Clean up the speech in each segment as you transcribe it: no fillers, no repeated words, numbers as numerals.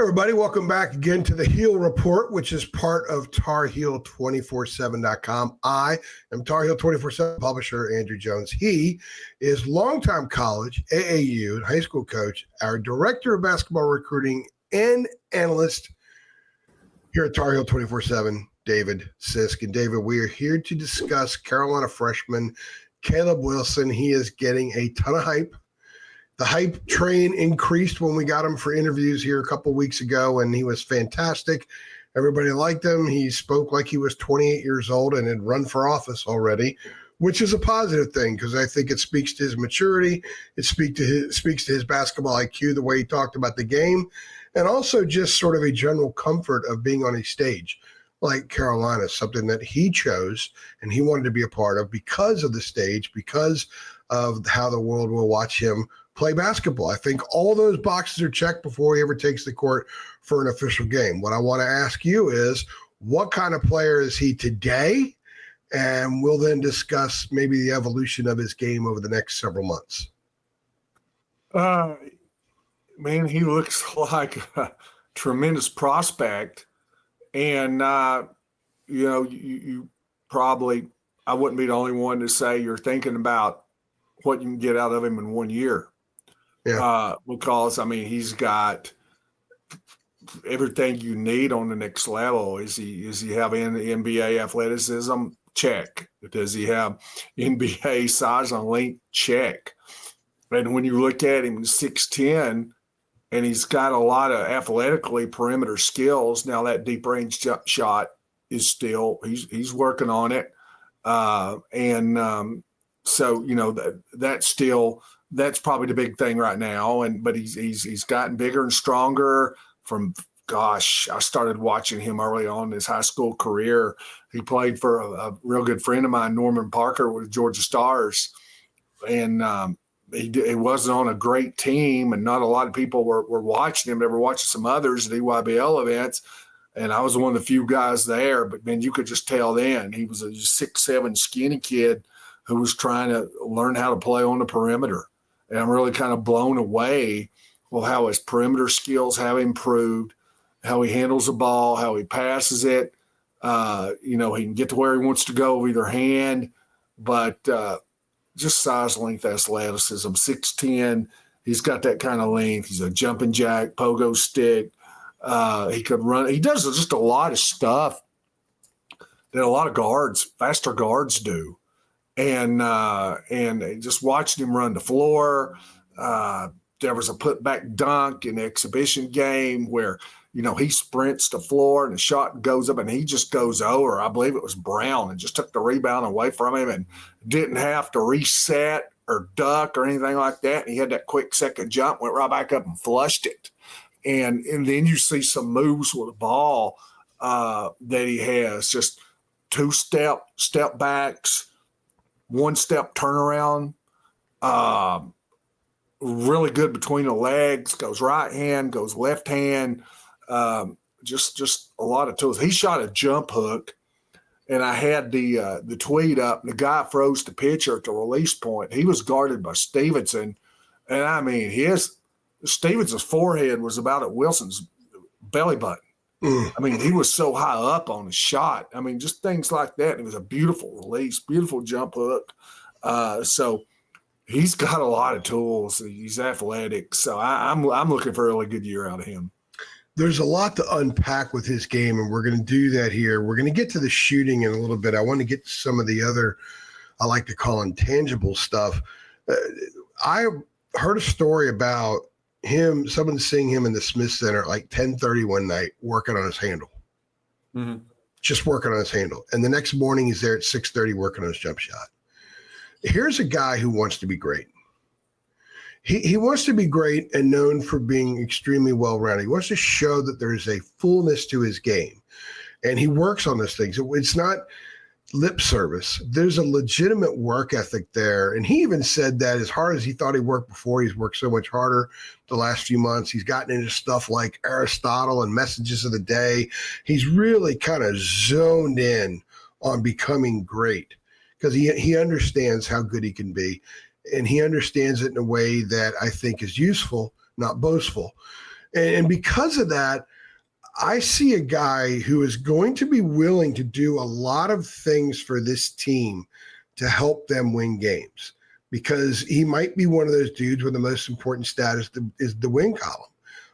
Everybody, welcome back again to the Heel Report, which is part of TarHeal247.com. I am Tar Heel 24/7 publisher Andrew Jones. He is longtime college, AAU, and high school coach, our director of basketball recruiting and analyst here at Tar Heel 24/7, David Sisk. And David, we are here to discuss Carolina freshman Caleb Wilson. He is getting a ton of hype. The hype train increased when we got him for interviews here a couple weeks ago, and he was fantastic. Everybody liked him. He spoke like he was 28 years old and had run for office already, which is a positive thing because I think it speaks to his maturity. It speaks to his basketball IQ, the way he talked about the game, and also just sort of a general comfort of being on a stage like Carolina, something that he chose and he wanted to be a part of because of the stage, because of how the world will watch him play basketball. I think all those boxes are checked before he ever takes the court for an official game. What I want to ask you is, what kind of player is he today? And we'll then discuss maybe the evolution of his game over the next several months. Man, he looks like a tremendous prospect. And, you probably, I wouldn't be the only one to say you're thinking about what you can get out of him in 1 year. Yeah. Because, he's got everything you need on the next level. Is he have NBA athleticism? Check. Does he have NBA size and length? Check. And when you look at him, 6'10", and he's got a lot of athletically perimeter skills. Now that deep range shot is still, he's working on it. So, that's probably the big thing right now. But he's gotten bigger and stronger I started watching him early on in his high school career. He played for a real good friend of mine, Norman Parker, with Georgia Stars. And he wasn't on a great team, and not a lot of people were watching him. They were watching some others at EYBL events. And I was one of the few guys there, but man, you could just tell then he was a 6'7" skinny kid who was trying to learn how to play on the perimeter. And I'm really kind of blown away with how his perimeter skills have improved, how he handles the ball, how he passes it. He can get to where he wants to go with either hand, but just size, length, athleticism, 6'10". He's got that kind of length. He's a jumping jack, pogo stick. He could run. He does just a lot of stuff that a lot of faster guards do. And just watching him run the floor, there was a putback dunk in the exhibition game where, he sprints the floor and the shot goes up and he just goes over. I believe it was Brown, and just took the rebound away from him and didn't have to reset or duck or anything like that. And he had that quick second jump, went right back up and flushed it. And then you see some moves with the ball that he has, just step backs, one-step turnaround, really good between the legs, goes right hand, goes left hand, just a lot of tools. He shot a jump hook, and I had the tweet up, and the guy froze the pitcher at the release point. He was guarded by Stevenson, and Stevenson's forehead was about at Wilson's belly button. He was so high up on his shot. Just things like that. It was a beautiful release, beautiful jump hook. So he's got a lot of tools. He's athletic. So I'm looking for a really good year out of him. There's a lot to unpack with his game, and we're going to do that here. We're going to get to the shooting in a little bit. I want to get to some of the other, I like to call intangible stuff. I heard a story about someone seeing him in the Smith Center at like 10:30 one night working on his handle. Mm-hmm. Just working on his handle. And the next morning he's there at 6:30 working on his jump shot. Here's a guy who wants to be great. He wants to be great and known for being extremely well-rounded. He wants to show that there's a fullness to his game. And he works on those things. It's not lip service. There's a legitimate work ethic there. And he even said that as hard as he thought he worked before, he's worked so much harder the last few months. He's gotten into stuff like Aristotle and Messages of the Day. He's really kind of zoned in on becoming great because he understands how good he can be. And he understands it in a way that I think is useful, not boastful. And because of that, I see a guy who is going to be willing to do a lot of things for this team to help them win games, because he might be one of those dudes where the most important stat is the win column.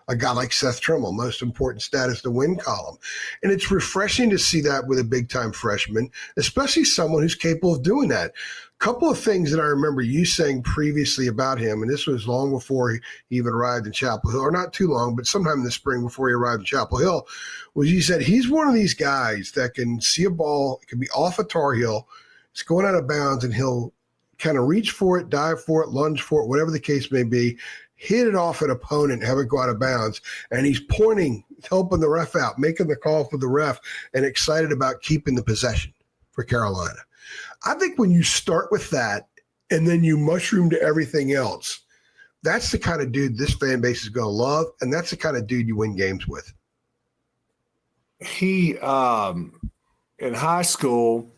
A guy like Seth Trimble, most important stat is the win column. And it's refreshing to see that with a big-time freshman, especially someone who's capable of doing that. A couple of things that I remember you saying previously about him, and this was long before he even arrived in Chapel Hill, or not too long, but sometime in the spring before he arrived in Chapel Hill, was you said he's one of these guys that can see a ball, it can be off a Tar Heel, it's going out of bounds, and he'll kind of reach for it, dive for it, lunge for it, whatever the case may be, hit it off an opponent, have it go out of bounds, and he's pointing, helping the ref out, making the call for the ref, and excited about keeping the possession for Carolina. I think when you start with that and then you mushroom to everything else, that's the kind of dude this fan base is going to love, and that's the kind of dude you win games with. He, in high school,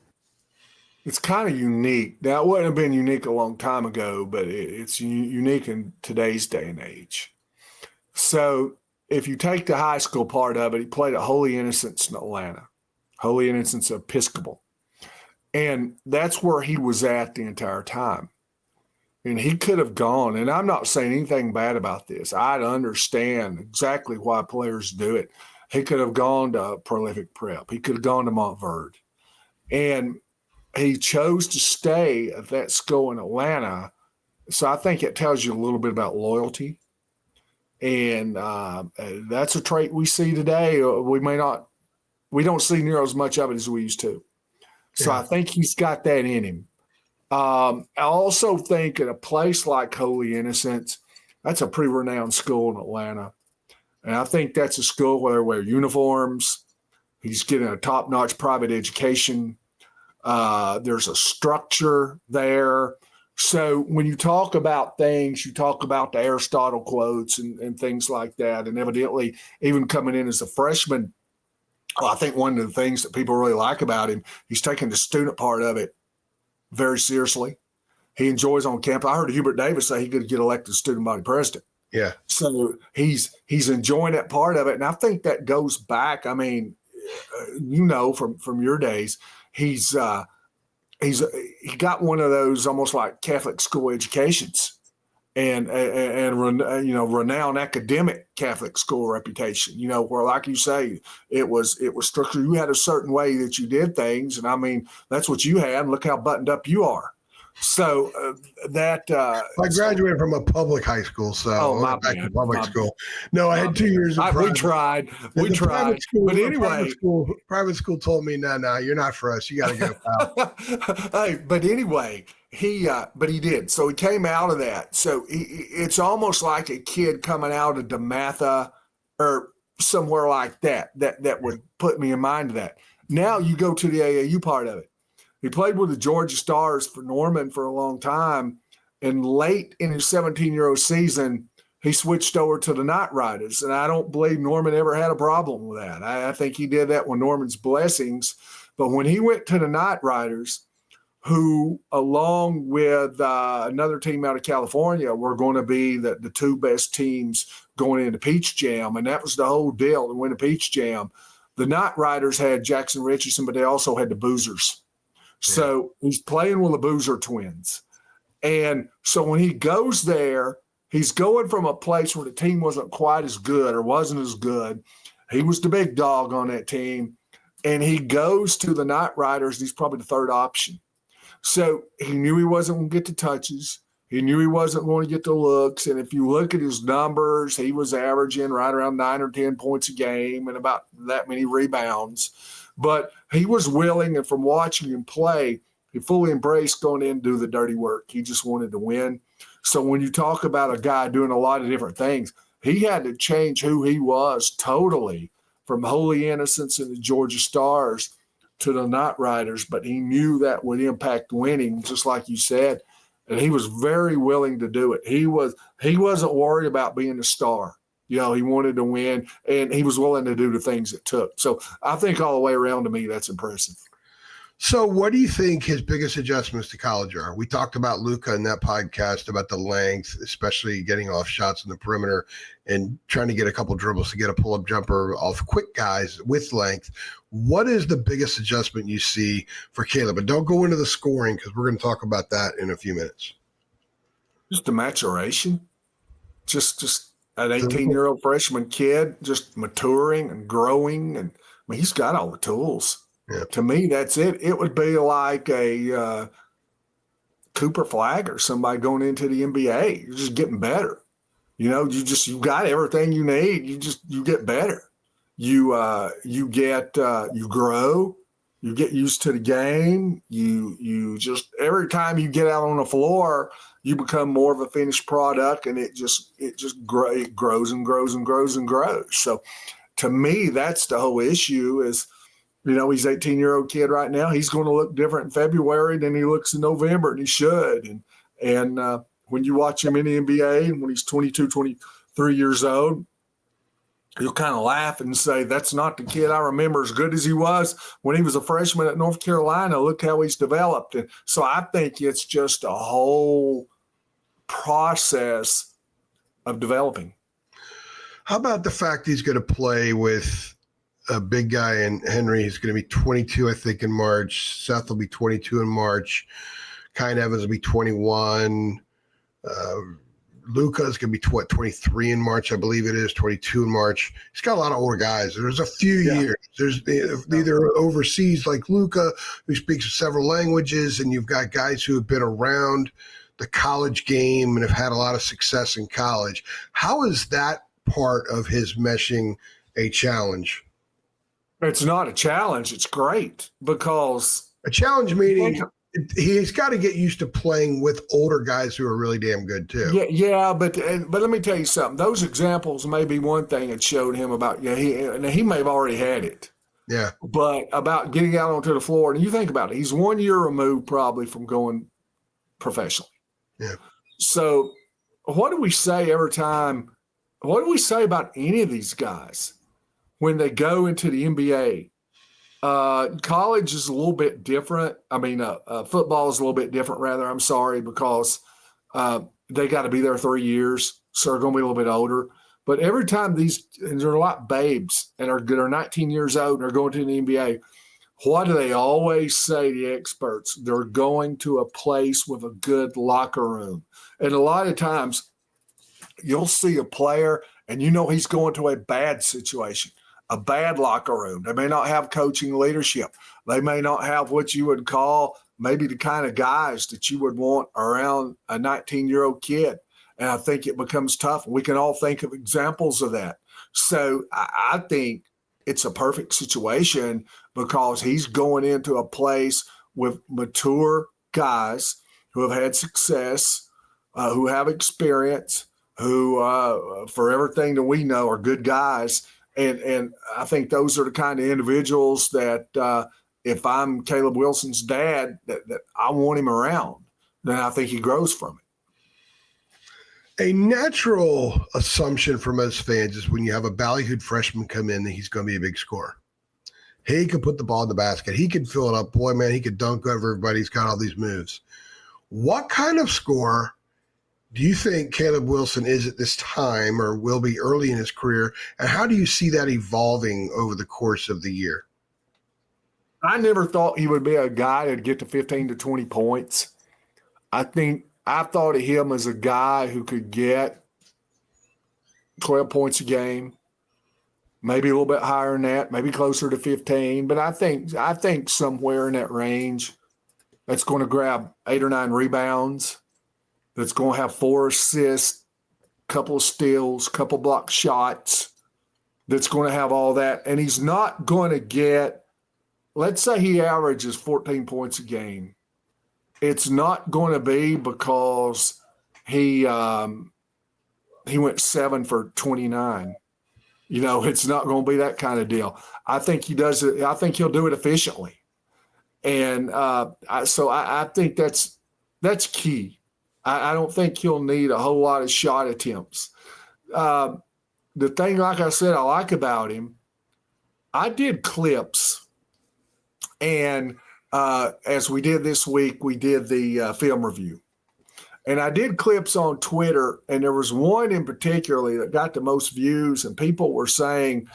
it's kind of unique. Now, it wouldn't have been unique a long time ago, but it's unique in today's day and age. So if you take the high school part of it, he played at Holy Innocents in Atlanta, Holy Innocents Episcopal. And that's where he was at the entire time. And he could have gone, and I'm not saying anything bad about this. I understand exactly why players do it. He could have gone to Prolific Prep. He could have gone to Montverde. And he chose to stay at that school in Atlanta. So I think it tells you a little bit about loyalty. And that's a trait we see today. We don't see near as much of it as we used to. So I think he's got that in him. I also think in a place like Holy Innocents, that's a pretty renowned school in Atlanta. And I think that's a school where they wear uniforms. He's getting a top-notch private education. There's a structure there. So when you talk about things, you talk about the Aristotle quotes and things like that. And evidently, even coming in as a freshman, I think one of the things that people really like about him, he's taking the student part of it very seriously. He enjoys on campus. I heard Hubert Davis say he could get elected student body president. Yeah. So he's enjoying that part of it. And I think that goes back, I mean, from your days, he got one of those almost like Catholic school educations and renowned academic Catholic school reputation, where, like you say, it was structured. You had a certain way that you did things. And I mean, that's what you had. Look how buttoned up you are. So I graduated from a public high school, so my back bad, to public school. No, I had 2 years of private. We tried. But anyway, private school told me, no, you're not for us. You got to go, pal. Hey, but anyway, he did. So he came out of that. So it's almost like a kid coming out of DeMatha or somewhere like that would put me in mind of that. Now you go to the AAU part of it. He played with the Georgia Stars for Norman for a long time, and late in his 17-year-old season, he switched over to the Knight Riders, and I don't believe Norman ever had a problem with that. I think he did that with Norman's blessings. But when he went to the Knight Riders, who, along with another team out of California, were going to be the two best teams going into Peach Jam, and that was the whole deal to win a Peach Jam. The Knight Riders had Jackson Richardson, but they also had the Boozers. So he's playing with the Boozer twins. And so when he goes there, he's going from a place where the team wasn't quite as good or wasn't as good. He was the big dog on that team. And he goes to the Knight Riders. And he's probably the third option. So he knew he wasn't going to get the touches. He knew he wasn't going to get the looks. And if you look at his numbers, he was averaging right around 9 or 10 points a game and about that many rebounds. But he was willing, and from watching him play, he fully embraced going in and do the dirty work. He just wanted to win. So when you talk about a guy doing a lot of different things, he had to change who he was totally from Holy Innocents and the Georgia Stars to the Knight Riders. But he knew that would impact winning, just like you said, and he was very willing to do it. He wasn't worried about being a star. He wanted to win, and he was willing to do the things it took. So I think all the way around, to me, that's impressive. So, what do you think his biggest adjustments to college are? We talked about Luka in that podcast about the length, especially getting off shots in the perimeter and trying to get a couple dribbles to get a pull-up jumper off quick guys with length. What is the biggest adjustment you see for Caleb? But don't go into the scoring because we're going to talk about that in a few minutes. Just the maturation. Just an 18-year-old freshman kid just maturing and growing. And I mean, he's got all the tools. Yeah. To me, that's it. It would be like a Cooper Flag or somebody going into the NBA. You're just getting better. You know, you got everything you need. You get better. You grow. You get used to the game. You just every time you get out on the floor, you become more of a finished product, and it grows and grows and grows and grows. So, to me, that's the whole issue. Is he's an 18-year-old kid right now. He's going to look different in February than he looks in November, and he should. And when you watch him in the NBA and when he's 22, 23 years old, you'll kind of laugh and say, that's not the kid I remember as good as he was when he was a freshman at North Carolina. Look how he's developed. And so I think it's just a whole process of developing. How about the fact he's going to play with a big guy in Henry? He's going to be 22, I think, in March. Seth will be 22 in March. Kyan Evans will be 21. Luka is going to be 23 in March, I believe it is, 22 in March. He's got a lot of older guys. There's a few years. There's either overseas like Luka, who speaks several languages, and you've got guys who have been around the college game and have had a lot of success in college. How is that part of his meshing a challenge? It's not a challenge. It's great because a challenge meaning he's got to get used to playing with older guys who are really damn good too. Yeah, but let me tell you something. Those examples may be one thing that showed him about he may have already had it. Yeah, but about getting out onto the floor, and you think about it, he's 1 year removed probably from going professional. Yeah. So what do we say every time? What do we say about any of these guys when they go into the NBA? College is a little bit different. I mean, football is a little bit different, rather. I'm sorry, because they got to be there 3 years, so they're going to be a little bit older. But every time and they're a lot babes and are 19 years old and are going to the NBA, what do they always say, the experts? They're going to a place with a good locker room. And a lot of times you'll see a player and he's going to a bad situation. A bad locker room. They may not have coaching leadership. They may not have what you would call maybe the kind of guys that you would want around a 19-year-old kid. And I think it becomes tough. We can all think of examples of that. So I think it's a perfect situation because he's going into a place with mature guys who have had success, who have experience, who, for everything that we know, are good guys. And I think those are the kind of individuals that if I'm Caleb Wilson's dad, that I want him around, then I think he grows from it. A natural assumption for most fans is when you have a ballyhooed freshman come in that he's going to be a big scorer. He can put the ball in the basket. He can fill it up. Boy, man, he could dunk over everybody. He's got all these moves. What kind of scorer do you think Caleb Wilson is at this time or will be early in his career? And how do you see that evolving over the course of the year? I never thought he would be a guy that'd get to 15 to 20 points. I thought of him as a guy who could get 12 points a game, maybe a little bit higher than that, maybe closer to 15. But I think somewhere in that range that's going to grab 8 or 9 rebounds, that's going to have 4 assists, couple of steals, couple block shots, that's going to have all that. And he's not going to get, let's say he averages 14 points a game. It's not going to be because he went 7 for 29. It's not going to be that kind of deal. I think he does it. I think he'll do it efficiently. And so I think that's key. I don't think he'll need a whole lot of shot attempts. The thing, like I said, I like about him, I did clips, and as we did this week, we did the film review. And I did clips on Twitter, and there was one in particular that got the most views, and people were saying,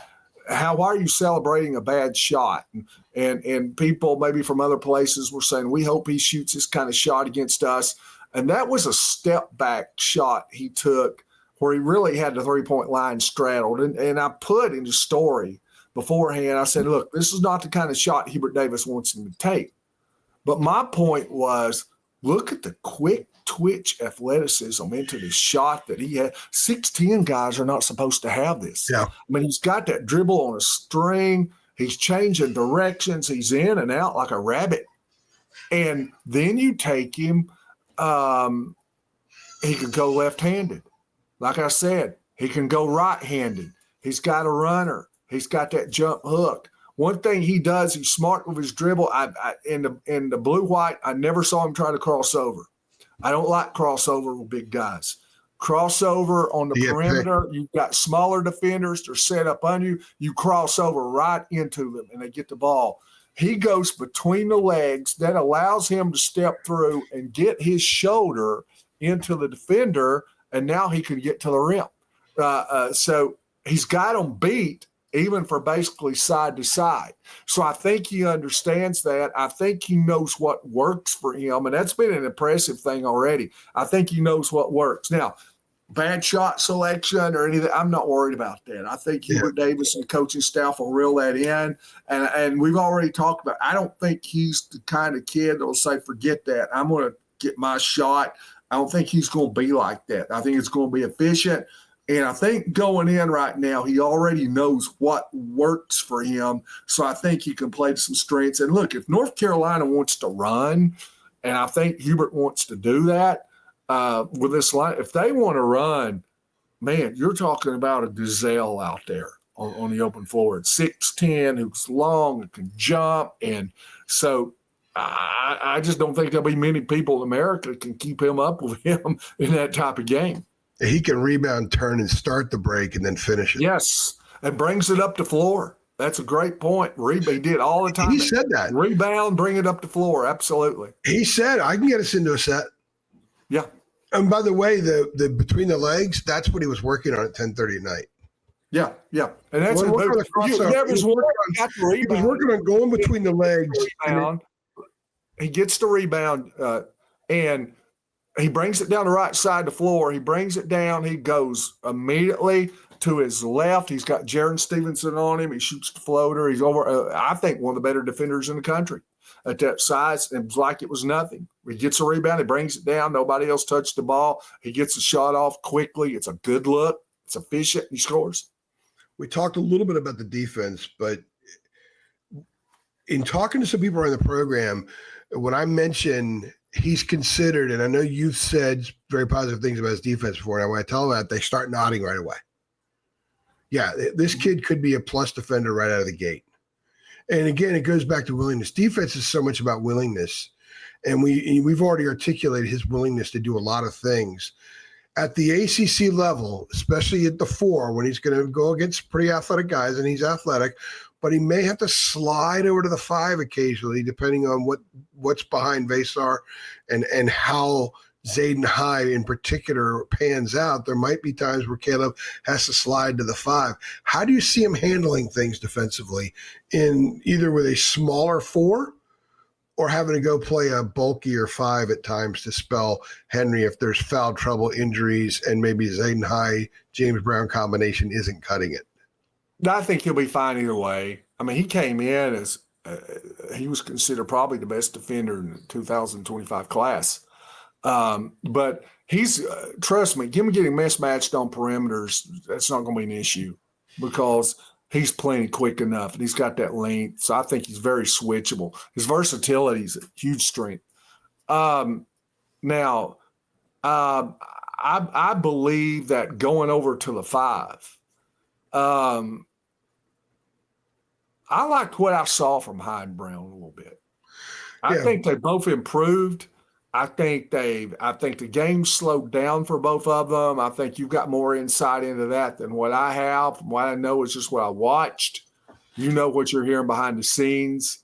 why are you celebrating a bad shot? And people maybe from other places were saying, we hope he shoots this kind of shot against us. And that was a step back shot he took where he really had the 3-point line straddled. And I put in the story beforehand, I said, look, this is not the kind of shot Hubert Davis wants him to take. But my point was, look at the quick twitch athleticism into the shot that he had. 6'10" guys are not supposed to have this. Yeah. I mean, he's got that dribble on a string. He's changing directions. He's in and out like a rabbit. And then you take him, he could go left-handed. Like I said, he can go right-handed. He's got a runner. He's got that jump hook. One thing he does, he's smart with his dribble. In the blue-white, I never saw him try to cross over. I don't like crossover with big guys. Crossover on the perimeter, you've got smaller defenders. They're set up on you. You cross over right into them, and they get the ball. He goes between the legs. That allows him to step through and get his shoulder into the defender, and now he can get to the rim. So he's got them beat, even for basically side to side. So I think he understands that. I think he knows what works for him, and that's been an impressive thing already. I think he knows what works. Now, bad shot selection or anything, I'm not worried about that. I think Hubert Davis and the coaching staff will reel that in. And we've already talked about, I don't think he's the kind of kid that will say, forget that, I'm going to get my shot. I don't think he's going to be like that. I think it's going to be efficient. And I think going in right now, he already knows what works for him. So I think he can play to some strengths. And look, if North Carolina wants to run, and I think Hubert wants to do that with this line, if they want to run, man, you're talking about a gazelle out there on the open floor at 6'10", who's long and can jump. And so I just don't think there'll be many people in America that can keep him up with him in that type of game. He can rebound, turn, and start the break and then finish it. Yes, and brings it up the floor. That's a great point. He did all the time. He said that. Rebound, bring it up the floor. Absolutely. He said, I can get us into a set. Yeah. And by the way, the between the legs, that's what he was working on at 10:30 at night. Yeah. And that's He was working on going between the legs. He gets the rebound, and he brings it down the right side of the floor. He brings it down. He goes immediately to his left. He's got Jaron Stevenson on him. He shoots the floater. He's over, I think, one of the better defenders in the country at that size. It was like it was nothing. He gets a rebound. He brings it down. Nobody else touched the ball. He gets the shot off quickly. It's a good look. It's efficient. He scores. We talked a little bit about the defense, but in talking to some people around the program, when I mentioned he's considered, and I know you've said very positive things about his defense before, and when I tell them that, they start nodding right away. Yeah, this kid could be a plus defender right out of the gate. And again, it goes back to willingness. Defense is so much about willingness, and we've already articulated his willingness to do a lot of things. At the ACC level, especially at the 4, when he's going to go against pretty athletic guys, and he's athletic, but he may have to slide over to the 5 occasionally, depending on what's behind Vasar and how Zayden High in particular pans out. There might be times where Caleb has to slide to the 5. How do you see him handling things defensively in either with a smaller 4 or having to go play a bulkier 5 at times to spell Henry if there's foul trouble, injuries, and maybe Zayden High, James Brown combination isn't cutting it? I think he'll be fine either way. I mean, he came in as he was considered probably the best defender in the 2025 class. But he's, trust me, him getting mismatched on perimeters, that's not going to be an issue because he's plenty quick enough and he's got that length. So I think he's very switchable. His versatility is a huge strength. Now, I believe that going over to the 5, I liked what I saw from Hyde Brown a little bit. I think they both improved. I think the game slowed down for both of them. I think you've got more insight into that than what I have. From what I know is just what I watched. You know what you're hearing behind the scenes.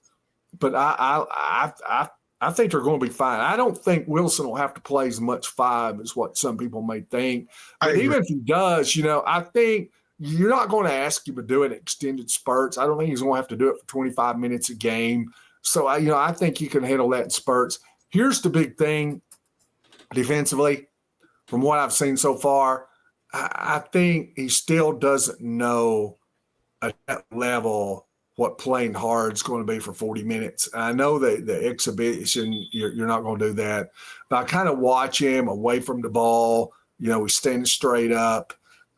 but I think they're going to be fine. I don't think Wilson will have to play as much 5 as what some people may think. But even if he does, I think you're not going to ask him to do it in extended spurts. I don't think he's going to have to do it for 25 minutes a game. So, I think he can handle that in spurts. Here's the big thing defensively, from what I've seen so far. I think he still doesn't know at that level what playing hard is going to be for 40 minutes. I know that the exhibition, you're not going to do that. But I kind of watch him away from the ball. He's standing straight up.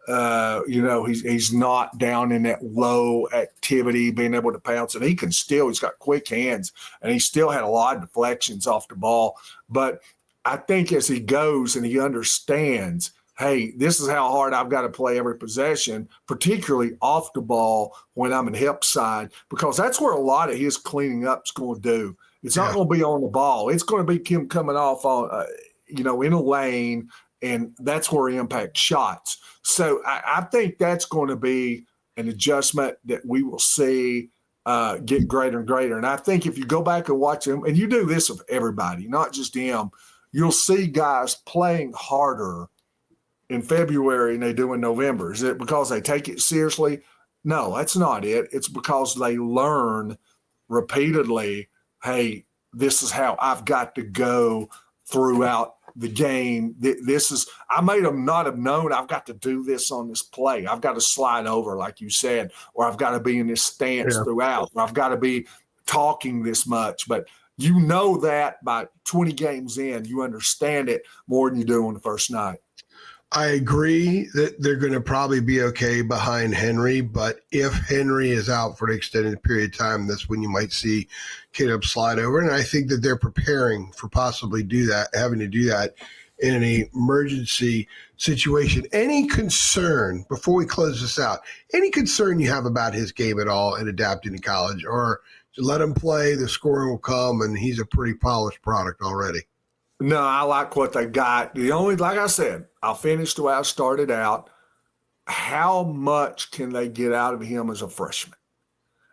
He's not down in that low activity, being able to pounce. And he's got quick hands, and he still had a lot of deflections off the ball. But I think as he goes and he understands, hey, this is how hard I've got to play every possession, particularly off the ball when I'm in help side, because that's where a lot of his cleaning up is going to do. It's not going to be on the ball. It's going to be him coming off on, in a lane, and that's where he impacts shots. So I think that's going to be an adjustment that we will see get greater and greater. And I think if you go back and watch him, and you do this with everybody, not just him, you'll see guys playing harder in February than they do in November. Is it because they take it seriously? No, that's not it. It's because they learn repeatedly, hey, this is how I've got to go throughout the game. I may have not have known I've got to do this on this play. I've got to slide over, like you said, or I've got to be in this stance throughout, or I've got to be talking this much. But that by 20 games in, you understand it more than you do on the first night. I agree that they're going to probably be okay behind Henry, but if Henry is out for an extended period of time, that's when you might see Caleb slide over. And I think that they're preparing for possibly having to do that in an emergency situation. Any concern, before we close this out, any concern you have about his game at all in adapting to college, or let him play, the scoring will come, and he's a pretty polished product already? No, I like what they got. Like I said, I'll finish the way I started out. How much can they get out of him as a freshman?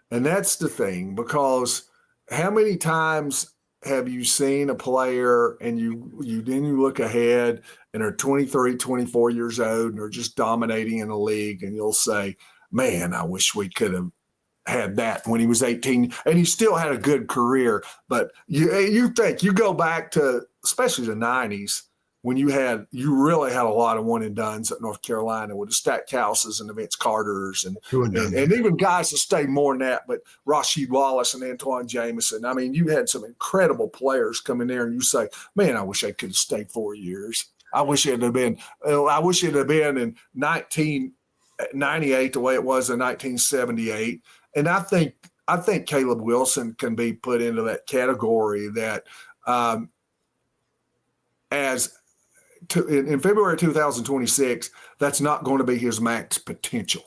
And that's the thing, because how many times have you seen a player and you look ahead and they're 23, 24 years old and they're just dominating in the league, and you'll say, man, I wish we could have had that when he was 18, and he still had a good career. But you go back to especially the 90s, when you really had a lot of one and dones at North Carolina with the Stackhouses and the Vince Carters and even guys that stayed more than that, but Rasheed Wallace and Antoine Jameson. I mean, you had some incredible players come in there, and you say, man, I wish I could have stayed 4 years. I wish it had been in 1998 the way it was in 1978. And I think Caleb Wilson can be put into that category that in February 2026, that's not going to be his max potential.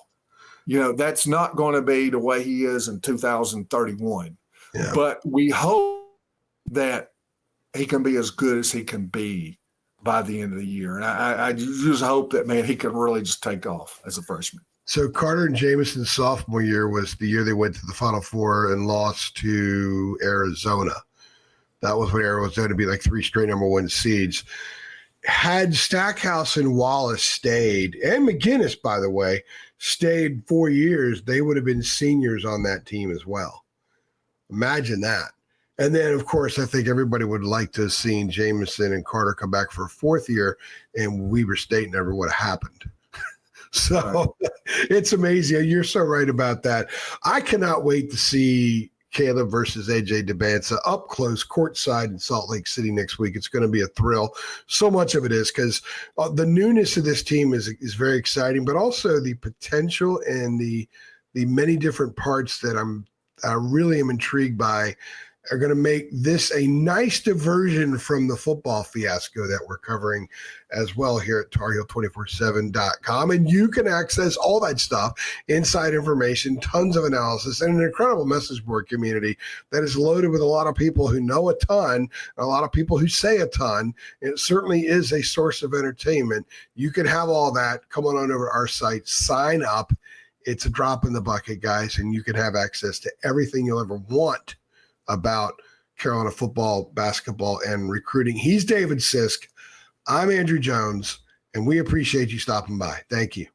That's not going to be the way he is in 2031. Yeah. But we hope that he can be as good as he can be by the end of the year. And I just hope that, man, he can really just take off as a freshman. So Carter and Jameson's sophomore year was the year they went to the Final Four and lost to Arizona. That was when Arizona beat like 3 straight number 1 seeds. Had Stackhouse and Wallace stayed, and McGinnis, by the way, stayed 4 years, they would have been seniors on that team as well. Imagine that. And then, of course, I think everybody would like to have seen Jameson and Carter come back for a 4th year, and Weber State never would have happened. So It's amazing. You're so right about that. I cannot wait to see Caleb versus AJ DeBanza up close courtside in Salt Lake City next week. It's going to be a thrill. So much of it is because the newness of this team is very exciting, but also the potential and the many different parts that I really am intrigued by are going to make this a nice diversion from the football fiasco that we're covering as well here at TarHeel247.com. And you can access all that stuff, inside information, tons of analysis, and an incredible message board community that is loaded with a lot of people who know a ton, and a lot of people who say a ton. It certainly is a source of entertainment. You can have all that. Come on over to our site, sign up. It's a drop in the bucket, guys, and you can have access to everything you'll ever want about Carolina football, basketball, and recruiting. He's David Sisk. I'm Andrew Jones, and we appreciate you stopping by. Thank you.